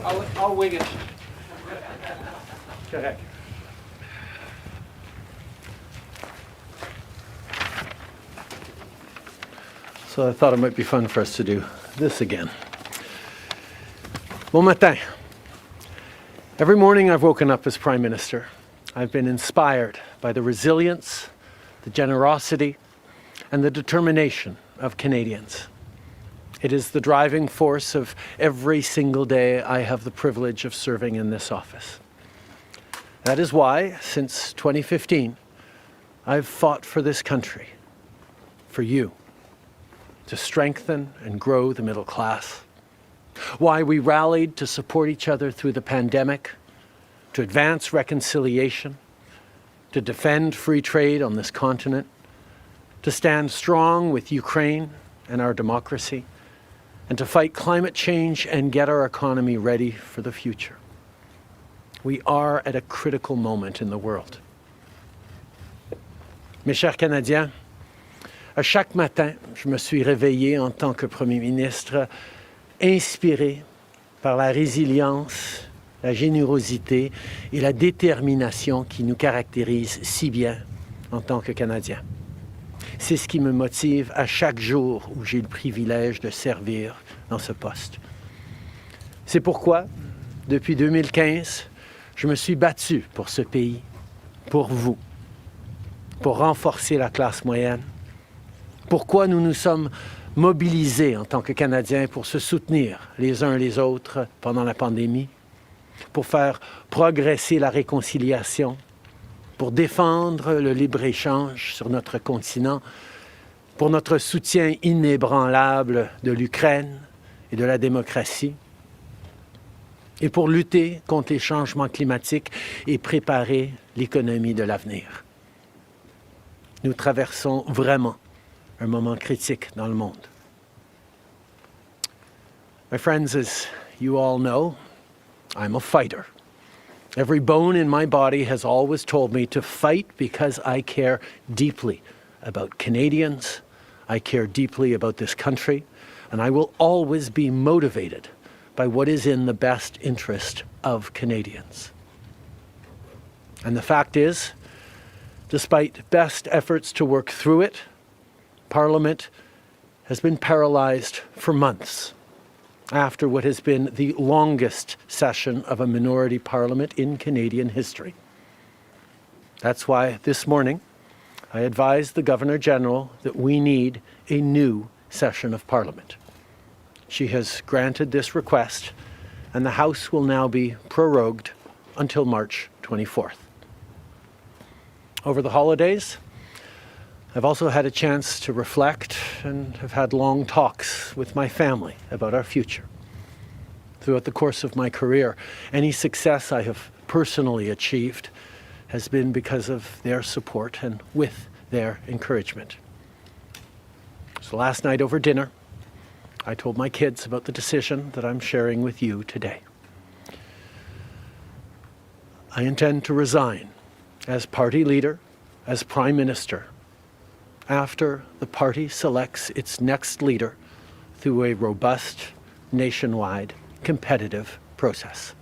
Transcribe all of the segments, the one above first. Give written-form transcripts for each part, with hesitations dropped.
I'll wing it. Correct. So I thought it might be fun for us to do this again. Bon matin. Every morning I've woken up as Prime Minister. I've been inspired by the resilience, the generosity, and the determination of Canadians. It is the driving force of every single day I have the privilege of serving in this office. That is why, since 2015, I've fought for this country, for you, to strengthen and grow the middle class. Why we rallied to support each other through the pandemic, to advance reconciliation, to defend free trade on this continent, to stand strong with Ukraine and our democracy, and to fight climate change and get our economy ready for the future. We are at a critical moment in the world. Mes chers Canadiens, à chaque matin, je me suis réveillé en tant que Premier ministre, inspiré par la résilience, la générosité et la détermination qui nous caractérisent si bien en tant que Canadiens. C'est ce qui me motive à chaque jour où j'ai le privilège de servir dans ce poste. C'est pourquoi, depuis 2015, je me suis battu pour ce pays, pour vous, pour renforcer la classe moyenne. Pourquoi nous nous sommes mobilisés en tant que Canadiens pour se soutenir les uns les autres pendant la pandémie, pour faire progresser la réconciliation, pour défendre le libre-échange sur notre continent, pour notre soutien inébranlable de l'Ukraine et de la démocratie, et pour lutter contre les changements climatiques et préparer l'économie de l'avenir. Nous traversons vraiment un moment critique dans le monde. My friends, as you all know, I'm a fighter. Every bone in my body has always told me to fight because I care deeply about Canadians, I care deeply about this country, and I will always be motivated by what is in the best interest of Canadians. And the fact is, despite best efforts to work through it, Parliament has been paralyzed for months after what has been the longest session of a minority parliament in Canadian history. That's why this morning I advised the Governor-General that we need a new session of Parliament. She has granted this request, and the House will now be prorogued until March 24th. Over the holidays, I've also had a chance to reflect and have had long talks with my family about our future. Throughout the course of my career, any success I have personally achieved has been because of their support and with their encouragement. So last night over dinner, I told my kids about the decision that I'm sharing with you today. I intend to resign as party leader, as Prime Minister, after the party selects its next leader through a robust, nationwide, competitive process.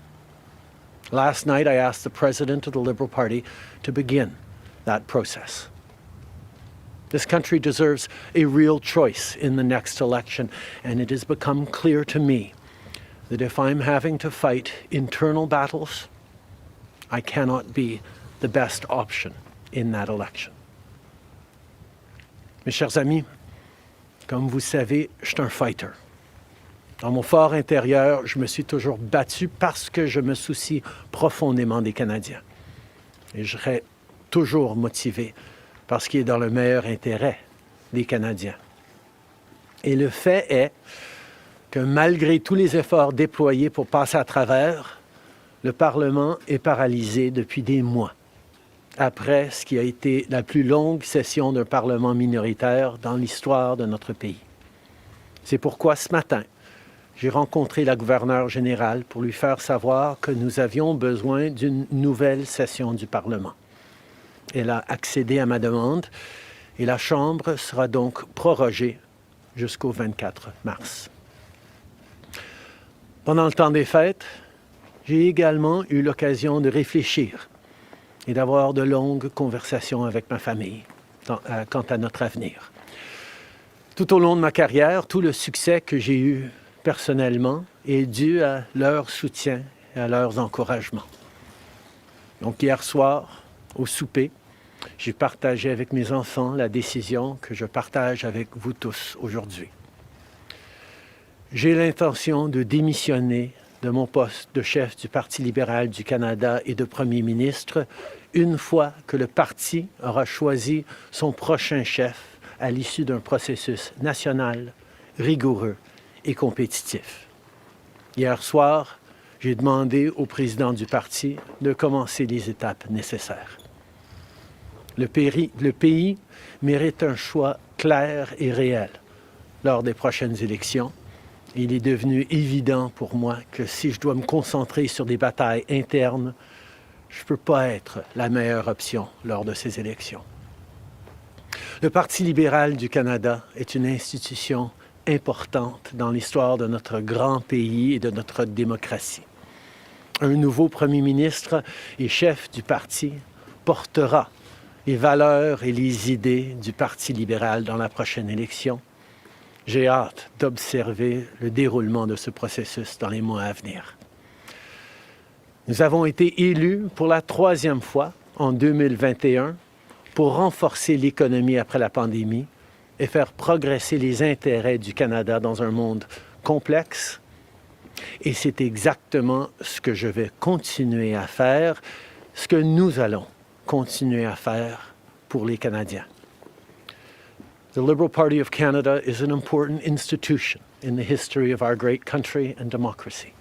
Last night, I asked the President of the Liberal Party to begin that process. This country deserves a real choice in the next election, and it has become clear to me that if I'm having to fight internal battles, I cannot be the best option in that election. Mes chers amis, comme vous savez, je suis un fighter. Dans mon fort intérieur, je me suis toujours battu parce que je me soucie profondément des Canadiens. Et je serai toujours motivé par ce qui est dans le meilleur intérêt des Canadiens. Et le fait est que malgré tous les efforts déployés pour passer à travers, le Parlement est paralysé depuis des mois, après ce qui a été la plus longue session d'un Parlement minoritaire dans l'histoire de notre pays. C'est pourquoi ce matin, j'ai rencontré la gouverneure générale pour lui faire savoir que nous avions besoin d'une nouvelle session du Parlement. Elle a accédé à ma demande et la Chambre sera donc prorogée jusqu'au 24 mars. Pendant le temps des fêtes, j'ai également eu l'occasion de réfléchir et d'avoir de longues conversations avec ma famille quant à notre avenir. Tout au long de ma carrière, tout le succès que j'ai eu personnellement est dû à leur soutien et à leurs encouragements. Donc hier soir, au souper, j'ai partagé avec mes enfants la décision que je partage avec vous tous aujourd'hui. J'ai l'intention de démissionner de mon poste de chef du Parti libéral du Canada et de Premier ministre une fois que le parti aura choisi son prochain chef à l'issue d'un processus national, rigoureux et compétitif. Hier soir, j'ai demandé au président du parti de commencer les étapes nécessaires. Le pays mérite un choix clair et réel lors des prochaines élections. Il est devenu évident pour moi que si je dois me concentrer sur des batailles internes, je ne peux pas être la meilleure option lors de ces élections. Le Parti libéral du Canada est une institution importante dans l'histoire de notre grand pays et de notre démocratie. Un nouveau premier ministre et chef du parti portera les valeurs et les idées du Parti libéral dans la prochaine élection. J'ai hâte d'observer le déroulement de ce processus dans les mois à venir. Nous avons été élus pour la 3e fois en 2021 pour renforcer l'économie après la pandémie et faire progresser les intérêts du Canada dans un monde complexe. Et c'est exactement ce que je vais continuer à faire, ce que nous allons continuer à faire pour les Canadiens. The Liberal Party of Canada is an important institution in the history of our great country and democracy.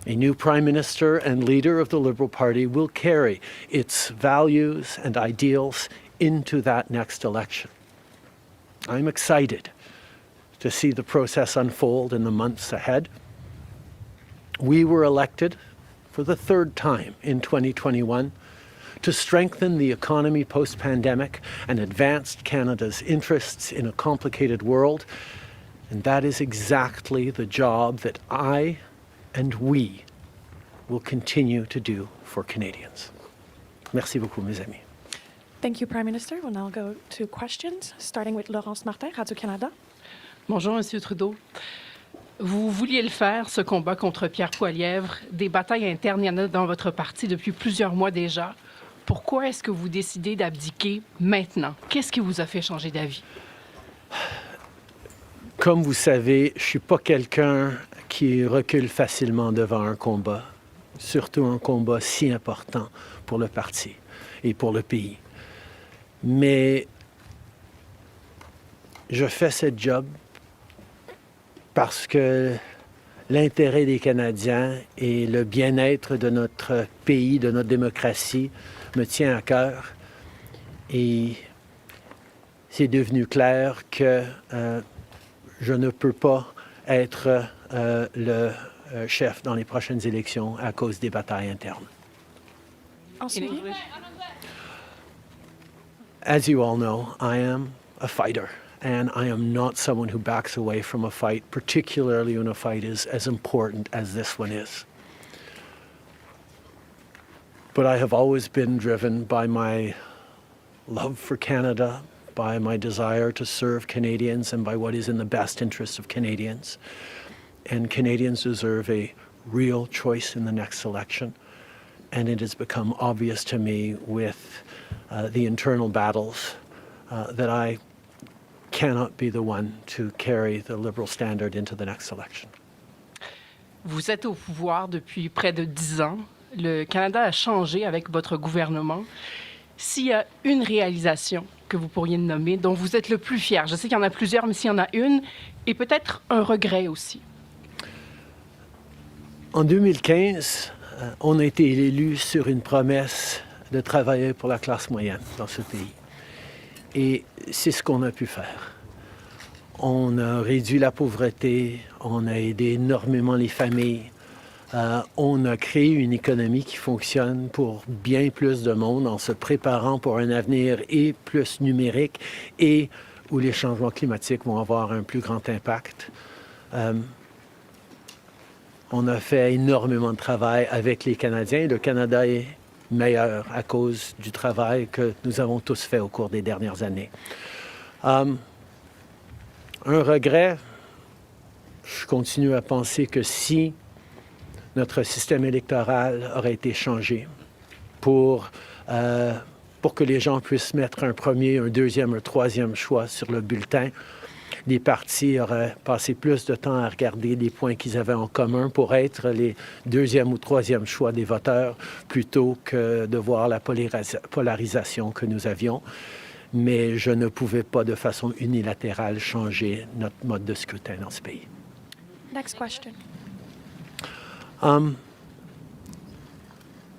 A new Prime Minister and leader of the Liberal Party will carry its values and ideals into that next election. I'm excited to see the process unfold in the months ahead. We were elected for the 3rd time in 2021 to strengthen the economy post-pandemic and advance Canada's interests in a complicated world. And that is exactly the job that I and we will continue to do for Canadians. Merci beaucoup, mes amis. Thank you, Prime Minister. We'll now go to questions, starting with Laurence Martin, Radio-Canada. Bonjour, Monsieur Trudeau. Vous vouliez le faire, ce combat contre Pierre Poilievre. Des batailles internes, il y en a dans votre parti depuis plusieurs mois déjà. Pourquoi est-ce que vous décidez d'abdiquer maintenant? Qu'est-ce qui vous a fait changer d'avis? Comme vous savez, je ne suis pas quelqu'un qui recule facilement devant un combat, surtout un combat si important pour le parti et pour le pays. Mais je fais ce job parce que l'intérêt des Canadiens et le bien-être de notre pays, de notre démocratie, me tient à cœur. Et c'est devenu clair que je ne peux pas être le chef dans les prochaines élections à cause des batailles internes. Ensuite, As you all know, I am a fighter, and I am not someone who backs away from a fight, particularly when a fight is as important as this one is. But I have always been driven by my love for Canada, by my desire to serve Canadians, and by what is in the best interest of Canadians. And Canadians deserve a real choice in the next election. And it has become obvious to me with the internal battles that I cannot be the one to carry the Liberal standard into the next election. Vous êtes au pouvoir depuis près de 10 ans. Le Canada a changé avec votre gouvernement. S'il y a une réalisation que vous pourriez nommer, dont vous êtes le plus fier, je sais qu'il y en a plusieurs, mais s'il y en a une, et peut-être un regret aussi. En 2015, on a été élu sur une promesse de travailler pour la classe moyenne dans ce pays. Et c'est ce qu'on a pu faire. On a réduit la pauvreté, on a aidé énormément les familles, on a créé une économie qui fonctionne pour bien plus de monde en se préparant pour un avenir et plus numérique et où les changements climatiques vont avoir un plus grand impact. On a fait énormément de travail avec les Canadiens. Le Canada est meilleur à cause du travail que nous avons tous fait au cours des dernières années. Un regret, je continue à penser que si notre système électoral aurait été changé pour que les gens puissent mettre un premier, un deuxième, un troisième choix sur le bulletin, les partis auraient passé plus de temps à regarder les points qu'ils avaient en commun pour être les deuxième ou troisième choix des voteurs plutôt que de voir la polarisation que nous avions. Mais je ne pouvais pas de façon unilatérale changer notre mode de scrutin dans ce pays. Next question.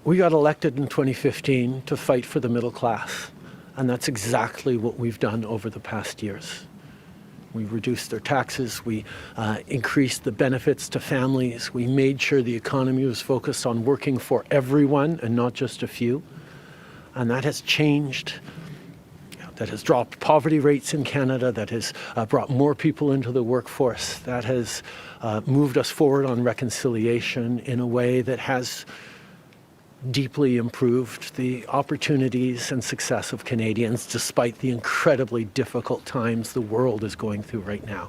We got elected in 2015 to fight for the middle class, and that's exactly what we've done over the past years. We reduced their taxes, we increased the benefits to families, we made sure the economy was focused on working for everyone and not just a few, and that has changed. That has dropped poverty rates in Canada, that has brought more people into the workforce, that has moved us forward on reconciliation in a way that has deeply improved the opportunities and success of Canadians despite the incredibly difficult times the world is going through right now.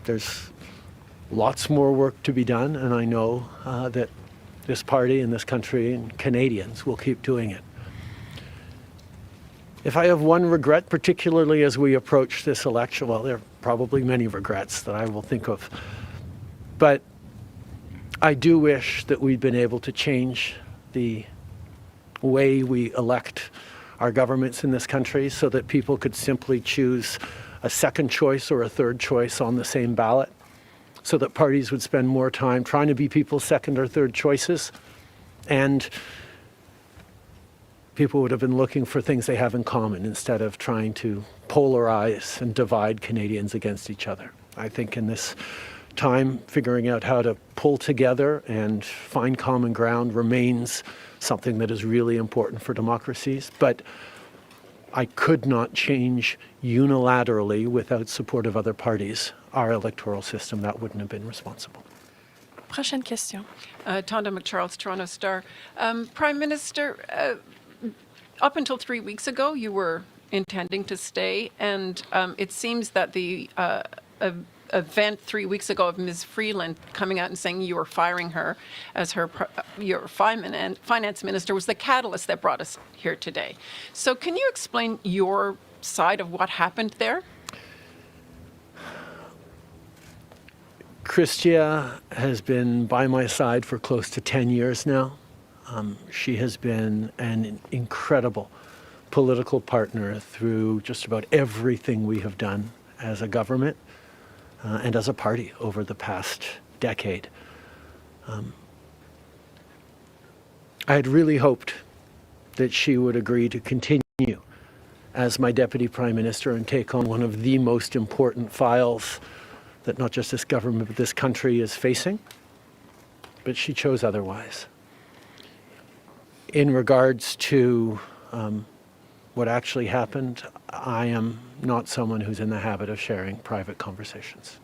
There's lots more work to be done, and I know that this party and this country and Canadians will keep doing it. If I have one regret, particularly as we approach this election, well, there are probably many regrets that I will think of, but I do wish that we'd been able to change the way we elect our governments in this country so that people could simply choose a second choice or a third choice on the same ballot, so that parties would spend more time trying to be people's second or third choices, and people would have been looking for things they have in common instead of trying to polarize and divide Canadians against each other. I think in this time, figuring out how to pull together and find common ground remains something that is really important for democracies. But I could not change unilaterally, without support of other parties, our electoral system. That wouldn't have been responsible. Prochaine question. Tonda McCharles, Toronto Star. Prime Minister, up until 3 weeks ago, you were intending to stay, and it seems that the event 3 weeks ago of Ms. Freeland coming out and saying you were firing her as your finance minister was the catalyst that brought us here today. So can you explain your side of what happened there? Chrystia has been by my side for close to 10 years now. She has been an incredible political partner through just about everything we have done as a government and as a party over the past decade. I had really hoped that she would agree to continue as my Deputy Prime Minister and take on one of the most important files that not just this government but this country is facing, but she chose otherwise. In regards to what actually happened, I am not someone who's in the habit of sharing private conversations.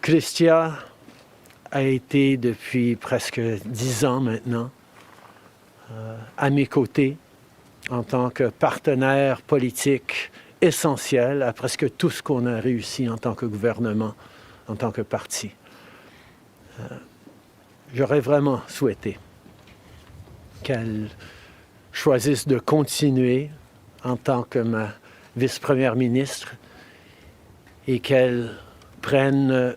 Chrystia a été depuis presque 10 ans maintenant à mes côtés en tant que partenaire politique essentiel à presque tout ce qu'on a réussi en tant que gouvernement, en tant que parti. J'aurais vraiment souhaité qu'elle choisisse de continuer en tant que ma vice-première ministre et qu'elle prenne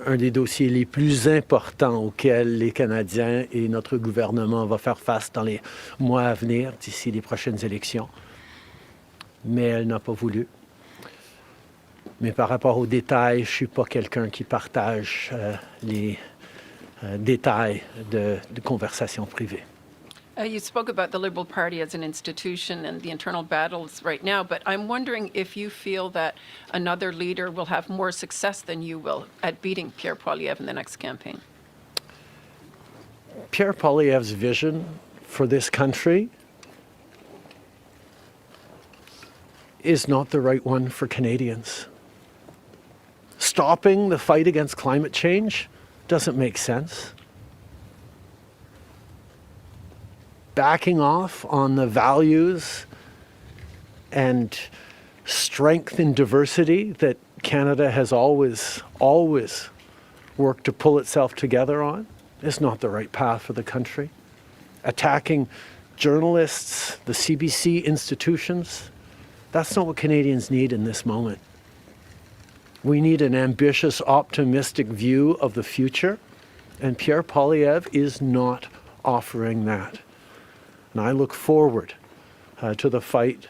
un des dossiers les plus importants auxquels les Canadiens et notre gouvernement vont faire face dans les mois à venir, d'ici les prochaines élections. Mais elle n'a pas voulu. Mais par rapport aux détails, je ne suis pas quelqu'un qui partage les détails de conversations privées. You spoke about the Liberal Party as an institution and the internal battles right now, but I'm wondering if you feel that another leader will have more success than you will at beating Pierre Poilievre in the next campaign. Pierre Poilievre's vision for this country is not the right one for Canadians. Stopping the fight against climate change doesn't make sense. Backing off on the values and strength in diversity that Canada has always worked to pull itself together on is not the right path for the country. Attacking journalists, the CBC institutions, that's not what Canadians need in this moment. We need an ambitious, optimistic view of the future, and Pierre Poilievre is not offering that. And I look forward to the fight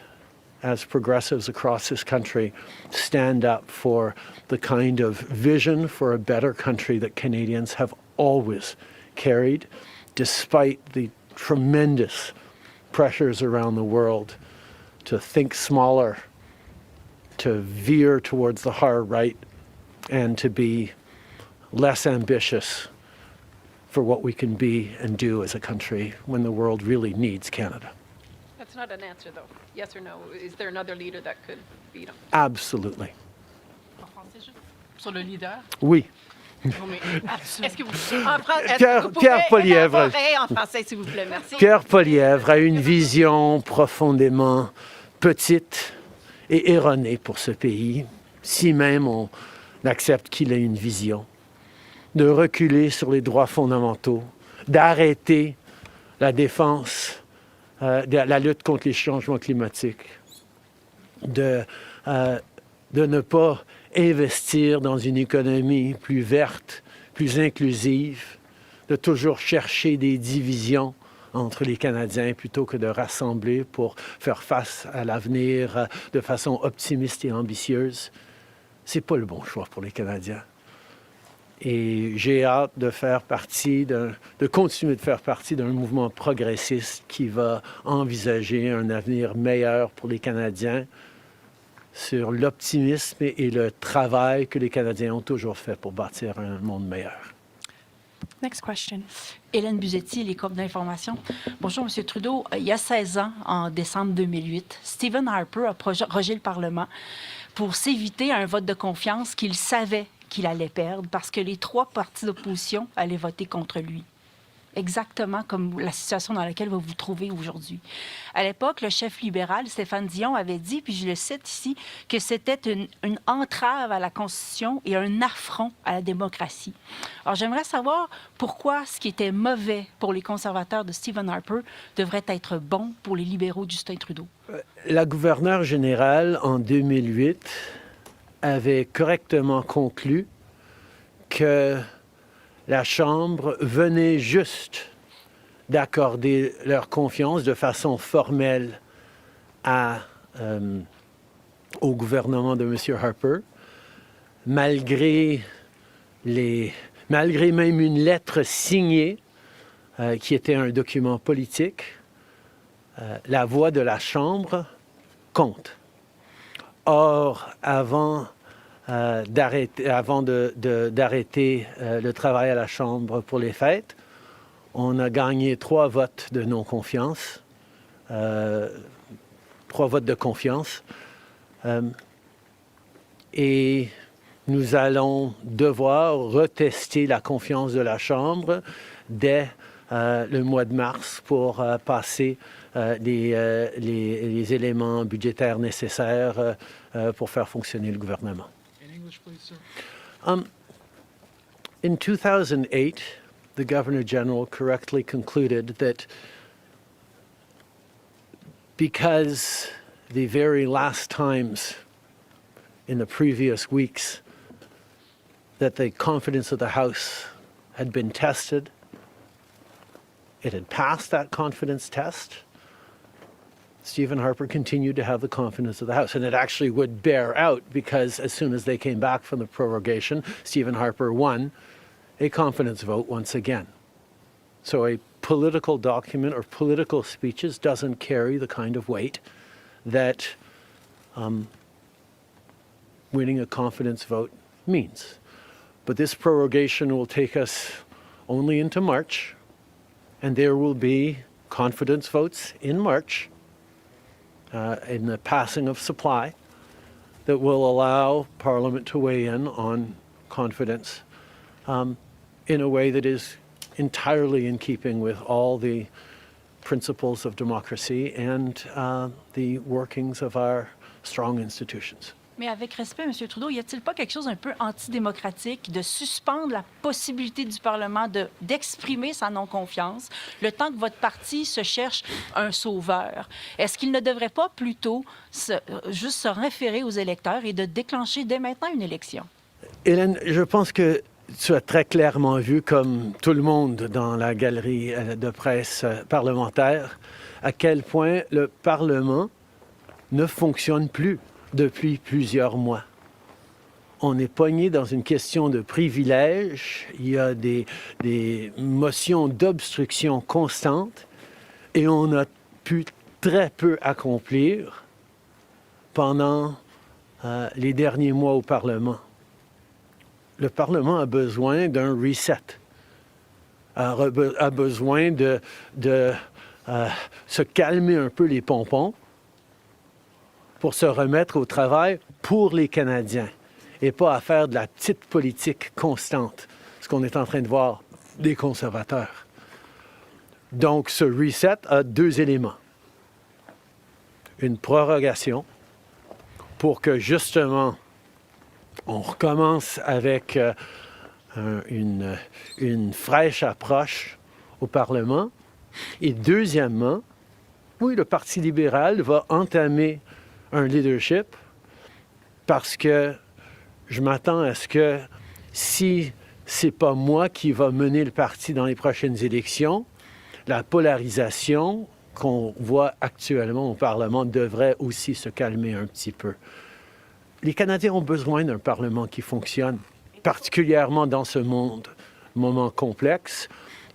as progressives across this country stand up for the kind of vision for a better country that Canadians have always carried, despite the tremendous pressures around the world to think smaller, to veer towards the hard right, and to be less ambitious for what we can be and do as a country when the world really needs Canada. That's not an answer, though. Yes or no? Is there another leader that could beat him? Absolutely. En français, juste sur le leader. Oui. Non, mais Est-ce que vous, Pierre Poilievre. élaborer en français, s'il vous plaît? Merci. Pierre Poilievre a une vision profondément petite et erronée pour ce pays, si même on accepte qu'il ait une vision, de reculer sur les droits fondamentaux, d'arrêter la défense, la lutte contre les changements climatiques, de ne pas investir dans une économie plus verte, plus inclusive, de toujours chercher des divisions entre les Canadiens plutôt que de rassembler pour faire face à l'avenir de façon optimiste et ambitieuse. C'est pas le bon choix pour les Canadiens. Et j'ai hâte de continuer de faire partie d'un mouvement progressiste qui va envisager un avenir meilleur pour les Canadiens sur l'optimisme et le travail que les Canadiens ont toujours fait pour bâtir un monde meilleur. Next question. Hélène Buzetti, les corps d'information. Bonjour, M. Trudeau. Il y a 16 ans, en décembre 2008, Stephen Harper a prorogé le Parlement pour s'éviter un vote de confiance qu'il savait qu'il allait perdre parce que les 3 partis d'opposition allaient voter contre lui. Exactement comme la situation dans laquelle vous vous trouvez aujourd'hui. À l'époque, le chef libéral, Stéphane Dion, avait dit, puis je le cite ici, que c'était une entrave à la Constitution et un affront à la démocratie. Alors, j'aimerais savoir pourquoi ce qui était mauvais pour les conservateurs de Stephen Harper devrait être bon pour les libéraux de Justin Trudeau. La gouverneure générale, en 2008, avait correctement conclu que la Chambre venait juste d'accorder leur confiance de façon formelle au gouvernement de M. Harper, malgré même une lettre signée qui était un document politique. La voix de la Chambre compte. Or, avant d'arrêter le travail à la Chambre pour les fêtes, on a gagné 3 votes de non-confiance, 3 votes de confiance. Et nous allons devoir retester la confiance de la Chambre dès le mois de mars pour passer les éléments budgétaires nécessaires pour faire fonctionner le gouvernement. In English, please, sir. In 2008, the Governor General correctly concluded that because the very last times in the previous weeks that the confidence of the House had been tested, it had passed that confidence test, Stephen Harper continued to have the confidence of the House. And it actually would bear out because as soon as they came back from the prorogation, Stephen Harper won a confidence vote once again. So a political document or political speeches doesn't carry the kind of weight that winning a confidence vote means. But this prorogation will take us only into March, and there will be confidence votes in March. in the passing of supply that will allow Parliament to weigh in on confidence in a way that is entirely in keeping with all the principles of democracy and the workings of our strong institutions. Mais avec respect, M. Trudeau, y a-t-il pas quelque chose un peu antidémocratique de suspendre la possibilité du Parlement d'exprimer sa non-confiance le temps que votre parti se cherche un sauveur? Est-ce qu'il ne devrait pas plutôt juste se référer aux électeurs et de déclencher dès maintenant une élection? Hélène, je pense que tu as très clairement vu, comme tout le monde dans la galerie de presse parlementaire, à quel point le Parlement ne fonctionne plus depuis plusieurs mois. On est pogné dans une question de privilège, il y a des motions d'obstruction constantes et on a pu très peu accomplir pendant les derniers mois au Parlement. Le Parlement a besoin d'un reset, a besoin de se calmer un peu les pompons pour se remettre au travail pour les Canadiens et pas à faire de la petite politique constante, ce qu'on est en train de voir des conservateurs. Donc, ce reset a deux éléments. Une prorogation pour que, justement, on recommence avec une fraîche approche au Parlement. Et deuxièmement, oui, le Parti libéral va entamer un leadership parce que je m'attends à ce que si c'est pas moi qui va mener le parti dans les prochaines élections, la polarisation qu'on voit actuellement au Parlement devrait aussi se calmer un petit peu. Les Canadiens ont besoin d'un Parlement qui fonctionne, particulièrement dans ce moment complexe,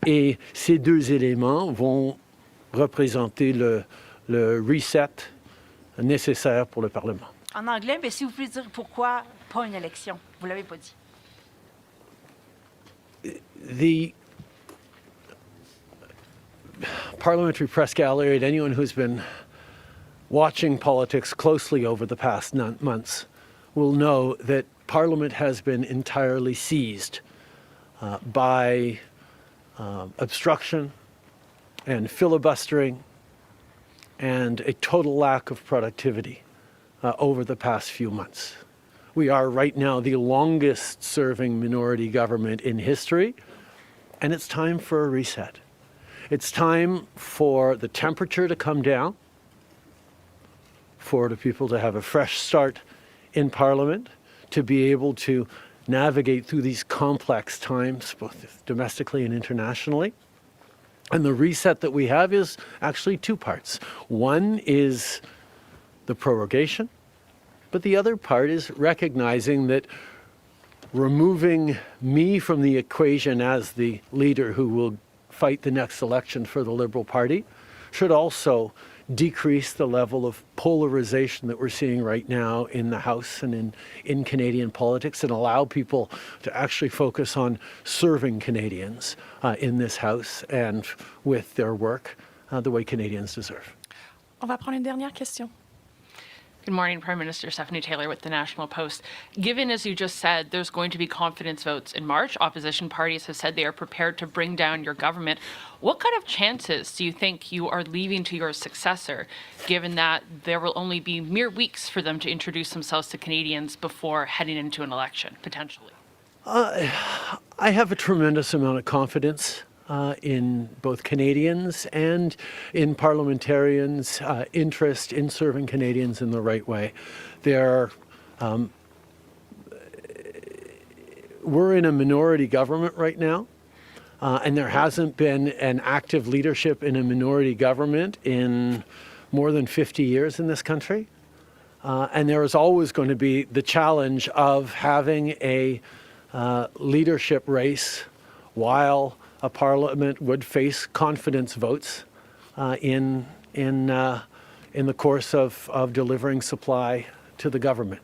et ces deux éléments vont représenter le reset nécessaire pour le Parlement. En anglais, mais si vous pouvez dire pourquoi pas une élection, vous l'avez pas dit. The Parliamentary Press Gallery and anyone who's been watching politics closely over the past months will know that Parliament has been entirely seized by obstruction and filibustering and a total lack of productivity over the past few months. We are right now the longest serving minority government in history, and it's time for a reset. It's time for the temperature to come down, for the people to have a fresh start in Parliament, to be able to navigate through these complex times, both domestically and internationally. And the reset that we have is actually two parts. One is the prorogation, but the other part is recognizing that removing me from the equation as the leader who will fight the next election for the Liberal Party should also decrease the level of polarization that we're seeing right now in the House and in Canadian politics and allow people to actually focus on serving Canadians in this House and with their work the way Canadians deserve. On va prendre une dernière question. Good morning, Prime Minister Stephanie Taylor with the National Post. Given, as you just said, there's going to be confidence votes in March, opposition parties have said they are prepared to bring down your government. What kind of chances do you think you are leaving to your successor, given that there will only be mere weeks for them to introduce themselves to Canadians before heading into an election, potentially? I have a tremendous amount of confidence in both Canadians and in parliamentarians' interest in serving Canadians in the right way. We're in a minority government right now, and there hasn't been an active leadership in a minority government in more than 50 years in this country. And there is always going to be the challenge of having a leadership race while a parliament would face confidence votes in the course of delivering supply to the government.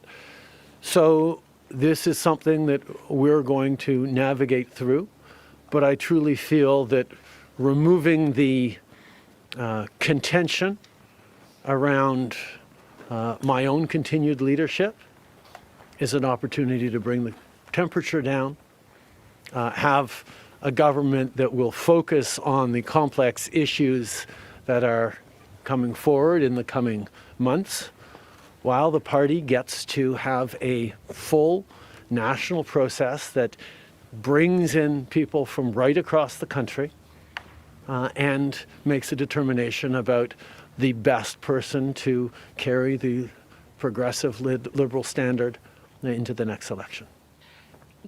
So this is something that we're going to navigate through, but I truly feel that removing the contention around my own continued leadership is an opportunity to bring the temperature down, have a government that will focus on the complex issues that are coming forward in the coming months, while the party gets to have a full national process that brings in people from right across the country and makes a determination about the best person to carry the progressive liberal standard into the next election.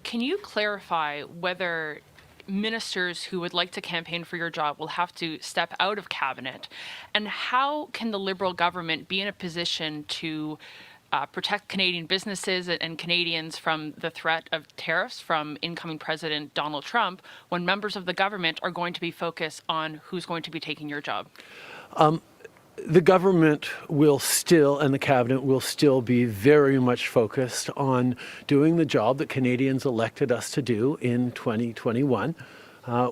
Can you clarify whether ministers who would like to campaign for your job will have to step out of cabinet? And how can the Liberal government be in a position to protect Canadian businesses and Canadians from the threat of tariffs from incoming President Donald Trump when members of the government are going to be focused on who's going to be taking your job? The government will still, and the cabinet will still be very much focused on doing the job that Canadians elected us to do in 2021,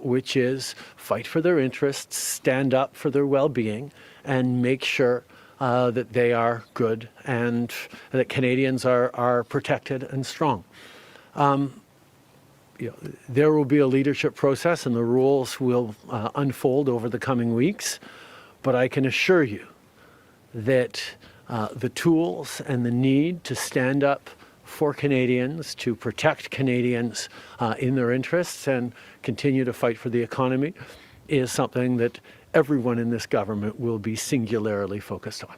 which is fight for their interests, stand up for their well-being, and make sure that they are good and that Canadians are protected and strong. There will be a leadership process and the rules will unfold over the coming weeks. But I can assure you that the tools and the need to stand up for Canadians, to protect Canadians in their interests and continue to fight for the economy is something that everyone in this government will be singularly focused on.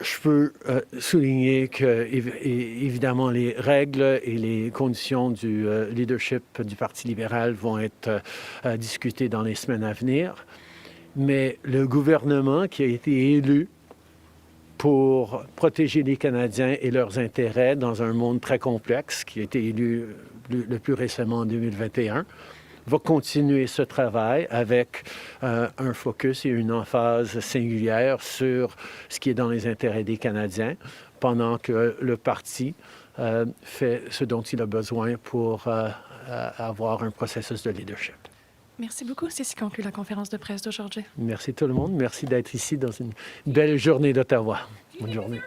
Je peux souligner que, évidemment, les règles et les conditions du leadership du Parti libéral vont être discutées dans les semaines à venir. Mais le gouvernement qui a été élu pour protéger les Canadiens et leurs intérêts dans un monde très complexe, qui a été élu le plus récemment en 2021, va continuer ce travail avec un focus et une emphase singulière sur ce qui est dans les intérêts des Canadiens, pendant que le parti fait ce dont il a besoin pour avoir un processus de leadership. Merci beaucoup. C'est ce qui conclut la conférence de presse d'aujourd'hui. Merci tout le monde. Merci d'être ici dans une belle journée d'Ottawa. Bonne journée.